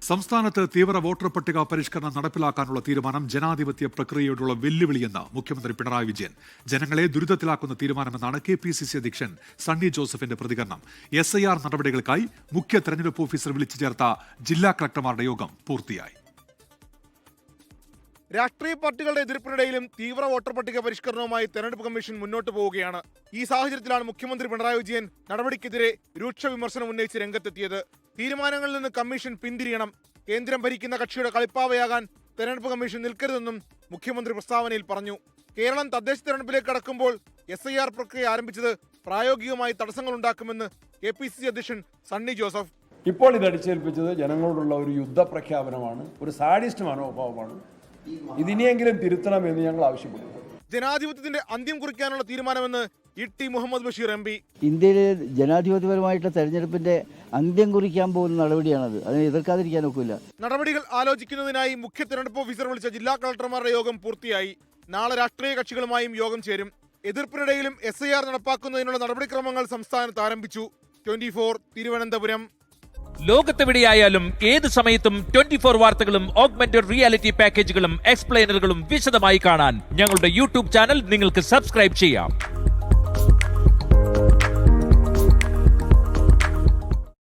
സംസ്ഥാനത്ത് തീവ്ര വോട്ടർ പട്ടിക പരിഷ്കരണം നടപ്പിലാക്കാനുള്ള തീരുമാനം ജനാധിപത്യ പ്രക്രിയയോടുള്ള വെല്ലുവിളിയെന്ന് മുഖ്യമന്ത്രി പിണറായി വിജയൻ. ജനങ്ങളെ ദുരിതത്തിലാക്കുന്ന തീരുമാനമെന്നാണ് KPCC അധ്യക്ഷൻ സണ്ണി ജോസഫിന്റെ പ്രതികരണം. SIR നടപടികൾക്കായി മുഖ്യ തെരഞ്ഞെടുപ്പ് ഓഫീസർ വിളിച്ചു ചേർത്ത ജില്ലാ കളക്ടർമാരുടെ യോഗം പൂർത്തിയായി. രാഷ്ട്രീയ പാർട്ടികളുടെ എതിർപ്പിനിടയിലും തീവ്ര വോട്ടർ പട്ടിക പരിഷ്കരണവുമായി തെരഞ്ഞെടുപ്പ് കമ്മീഷൻ മുന്നോട്ട് പോവുകയാണ്. ഈ സാഹചര്യത്തിലാണ് മുഖ്യമന്ത്രി പിണറായി വിജയൻ നടപടിക്കെതിരെ രൂക്ഷ വിമർശനം ഉന്നയിച്ച് രംഗത്തെത്തിയത്. തീരുമാനങ്ങളിൽ നിന്ന് കമ്മീഷൻ പിന്തിരിയണം, കേന്ദ്രം ഭരിക്കുന്ന കക്ഷിയുടെ കളിപ്പാവയാകാൻ തെരഞ്ഞെടുപ്പ് കമ്മീഷൻ നിൽക്കരുതെന്നും മുഖ്യമന്ത്രി പ്രസ്താവനയിൽ പറഞ്ഞു. കേരളം തദ്ദേശ തെരഞ്ഞെടുപ്പിലേക്ക് കടക്കുമ്പോൾ SIR പ്രക്രിയ ആരംഭിച്ചത് പ്രായോഗികമായി തടസ്സങ്ങളുണ്ടാക്കുമെന്ന് KPCC അധ്യക്ഷൻ സണ്ണി ജോസഫ്. ഇപ്പോൾ ഇത് അടിച്ചേൽപ്പിച്ചത് ജനങ്ങളോടുള്ള ഒരു യുദ്ധ പ്രഖ്യാപനമാണ്, ഒരു സാഡിസ്റ്റ് മനോഭാവമാണ്. ഇതിനെയെങ്കിലും തിരുത്തണമെന്ന് ഞങ്ങൾ ആവശ്യപ്പെടുന്നു. ജനാധിപത്യത്തിന്റെ അന്ത്യം കുറിക്കാനുള്ള തീരുമാനമെന്ന് ഇ.ടി. മുഹമ്മദ് ബഷീർ MP. ഇന്ത്യയിലെ ജനാധിപത്യപരമായിട്ടുള്ള തെരഞ്ഞെടുപ്പിന്റെ അന്ത്യം കുറിക്കാൻ പോകുന്ന നടപടിയാണത്. അതിനെ എതിർക്കാതിരിക്കാൻ ഒക്കില്ല. നടപടികൾ ആലോചിക്കുന്നതിനായി മുഖ്യ തെരഞ്ഞെടുപ്പ് ഓഫീസർ വിളിച്ച ജില്ലാ കളക്ടർമാരുടെ യോഗം പൂർത്തിയായി. നാളെ രാഷ്ട്രീയ കക്ഷികളുമായും യോഗം ചേരും. എതിർപ്പിനിടയിലും SIR നടപ്പാക്കുന്നതിനുള്ള നടപടിക്രമങ്ങൾ സംസ്ഥാനത്ത് ആരംഭിച്ചു. 24 തിരുവനന്തപുരം. ലോകത്തെവിടെയായാലും ഏത് സമയത്തും 24 വാർത്തകളും ഓഗ്മെന്റഡ് റിയാലിറ്റി പാക്കേജുകളും എക്സ്പ്ലെയിനറുകളും വിശദമായി കാണാൻ ഞങ്ങളുടെ YouTube ചാനൽ നിങ്ങൾക്ക് സബ്സ്ക്രൈബ് ചെയ്യാം.